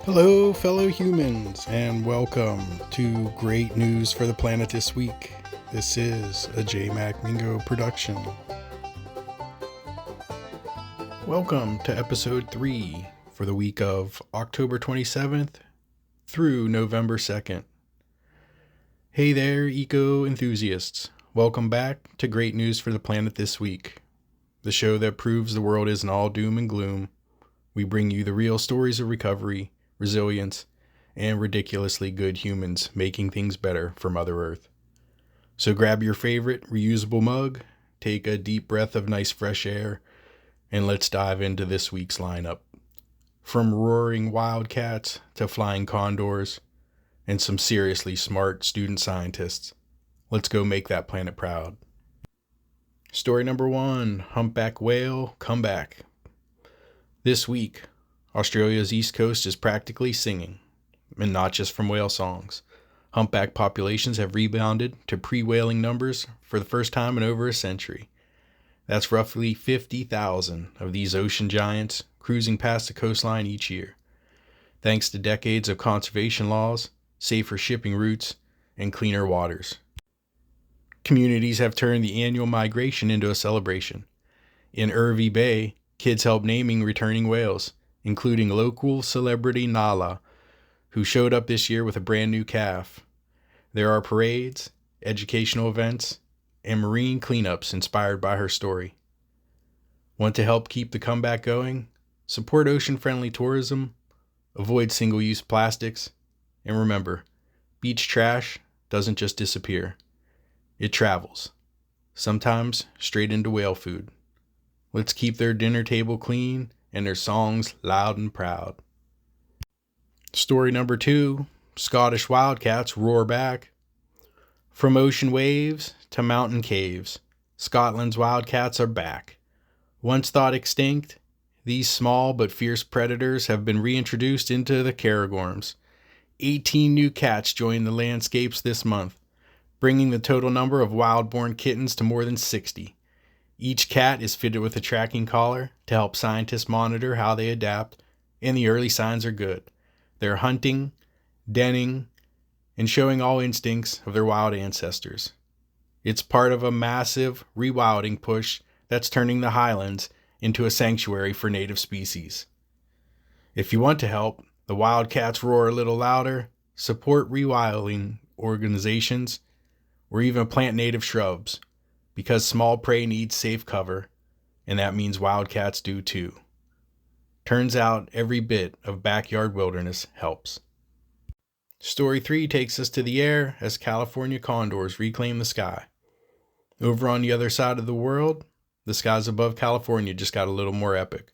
Hello, fellow humans, and welcome to Great News for the Planet this week. This is a J-Mac Mingo production. Welcome to episode 3 for the week of October 27th through November 2nd. Hey there, eco enthusiasts. Welcome back to Great News for the Planet this week, the show that proves the world isn't all doom and gloom. We bring you the real stories of recovery, resilience, and ridiculously good humans making things better for Mother Earth. So grab your favorite reusable mug, take a deep breath of nice fresh air, and let's dive into this week's lineup. From roaring Wildcats to flying Condors, and some seriously smart student scientists. Let's go make that planet proud. Story number 1, Humpback whale comeback. This week, Australia's east coast is practically singing, and not just from whale songs. Humpback populations have rebounded to pre-whaling numbers for the first time in over a century. That's roughly 50,000 of these ocean giants cruising past the coastline each year, thanks to decades of conservation laws, safer shipping routes, and cleaner waters. Communities have turned the annual migration into a celebration. In Hervey Bay, kids help naming returning whales, including local celebrity Nala, who showed up this year with a brand new calf. There are parades, educational events, and marine cleanups inspired by her story. Want to help keep the comeback going? Support ocean-friendly tourism, avoid single-use plastics, and remember, beach trash doesn't just disappear. It travels, sometimes straight into whale food. Let's keep their dinner table clean and their songs loud and proud. Story number 2, Scottish Wildcats roar back. From ocean waves to mountain caves, Scotland's Wildcats are back. Once thought extinct, these small but fierce predators have been reintroduced into the Cairngorms. 18 new cats joined the landscapes this month, bringing the total number of wild-born kittens to more than 60. Each cat is fitted with a tracking collar to help scientists monitor how they adapt, and the early signs are good. They're hunting, denning, and showing all instincts of their wild ancestors. It's part of a massive rewilding push that's turning the Highlands into a sanctuary for native species. If you want to help the Wildcats roar a little louder, support rewilding organizations, or even plant native shrubs, because small prey needs safe cover, and that means wildcats do too. Turns out every bit of backyard wilderness helps. Story 3 takes us to the air as California condors reclaim the sky. Over on the other side of the world, the skies above California just got a little more epic.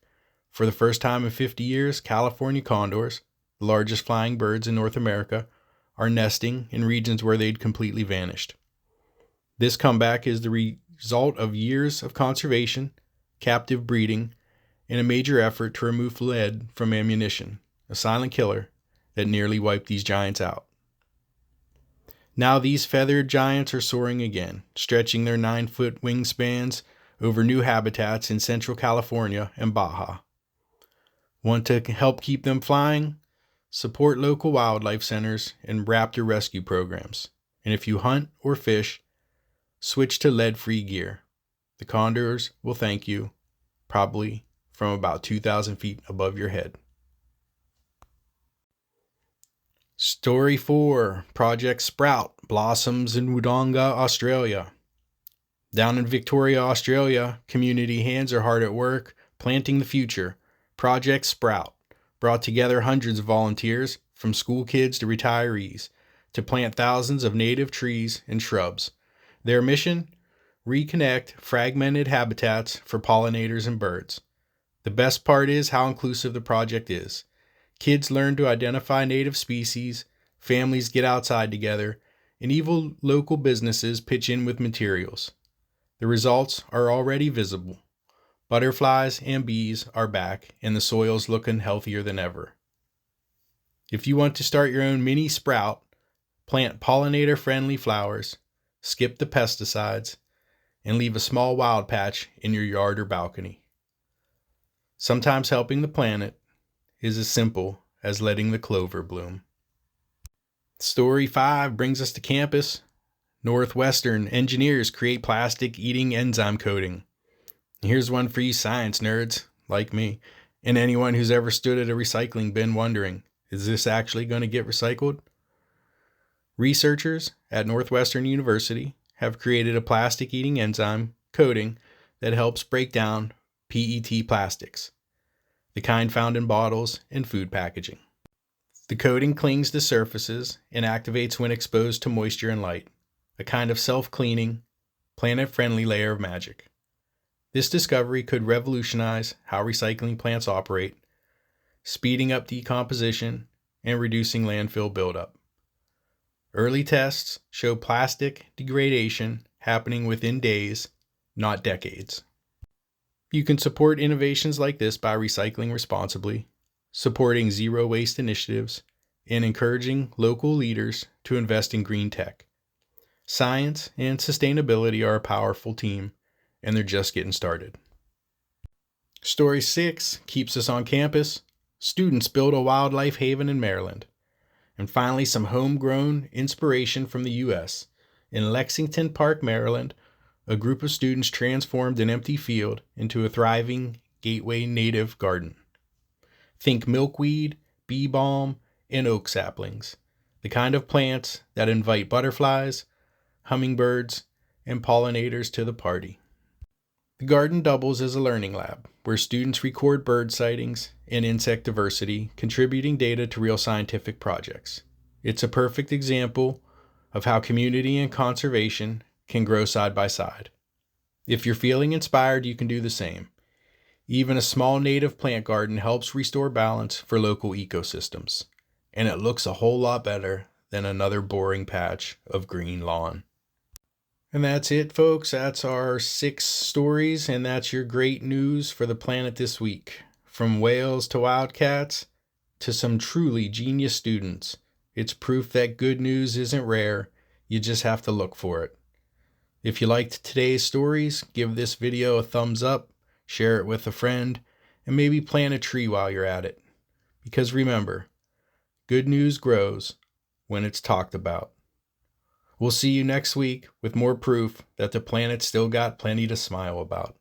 For the first time in 50 years, California condors, the largest flying birds in North America, are nesting in regions where they'd completely vanished. This comeback is the result of years of conservation, captive breeding, and a major effort to remove lead from ammunition, a silent killer that nearly wiped these giants out. Now these feathered giants are soaring again, stretching their 9-foot wingspans over new habitats in Central California and Baja. Want to help keep them flying? Support local wildlife centers and raptor rescue programs. And if you hunt or fish, switch to lead-free gear. The condors will thank you, probably from about 2,000 feet above your head. Story 4, Project Sprout blossoms in Wodonga, Australia. Down in Victoria, Australia, community hands are hard at work planting the future. Project Sprout brought together hundreds of volunteers, from school kids to retirees, to plant thousands of native trees and shrubs. Their mission? Reconnect fragmented habitats for pollinators and birds. The best part is how inclusive the project is. Kids learn to identify native species, families get outside together, and even local businesses pitch in with materials. The results are already visible. Butterflies and bees are back, and the soil's looking healthier than ever. If you want to start your own mini sprout, plant pollinator-friendly flowers, skip the pesticides, and leave a small wild patch in your yard or balcony. Sometimes helping the planet is as simple as letting the clover bloom. Story 5 brings us to campus. Northwestern engineers create plastic-eating enzyme coating. Here's one for you science nerds, like me, and anyone who's ever stood at a recycling bin wondering, is this actually going to get recycled? Researchers at Northwestern University have created a plastic-eating enzyme coating that helps break down PET plastics, the kind found in bottles and food packaging. The coating clings to surfaces and activates when exposed to moisture and light, a kind of self-cleaning, planet-friendly layer of magic. This discovery could revolutionize how recycling plants operate, speeding up decomposition and reducing landfill buildup. Early tests show plastic degradation happening within days, not decades. You can support innovations like this by recycling responsibly, supporting zero waste initiatives, and encouraging local leaders to invest in green tech. Science and sustainability are a powerful team, and they're just getting started. Story 6 keeps us on campus. Students build a wildlife haven in Maryland. And finally, some homegrown inspiration from the U.S. In Lexington Park, Maryland, a group of students transformed an empty field into a thriving gateway native garden. Think milkweed, bee balm, and oak saplings, the kind of plants that invite butterflies, hummingbirds, and pollinators to the party. The garden doubles as a learning lab, where students record bird sightings and insect diversity, contributing data to real scientific projects. It's a perfect example of how community and conservation can grow side by side. If you're feeling inspired, you can do the same. Even a small native plant garden helps restore balance for local ecosystems, and it looks a whole lot better than another boring patch of green lawn. And that's it, folks. That's our 6 stories, and that's your great news for the planet this week. From whales to wildcats to some truly genius students, it's proof that good news isn't rare. You just have to look for it. If you liked today's stories, give this video a thumbs up, share it with a friend, and maybe plant a tree while you're at it. Because remember, good news grows when it's talked about. We'll see you next week with more proof that the planet's still got plenty to smile about.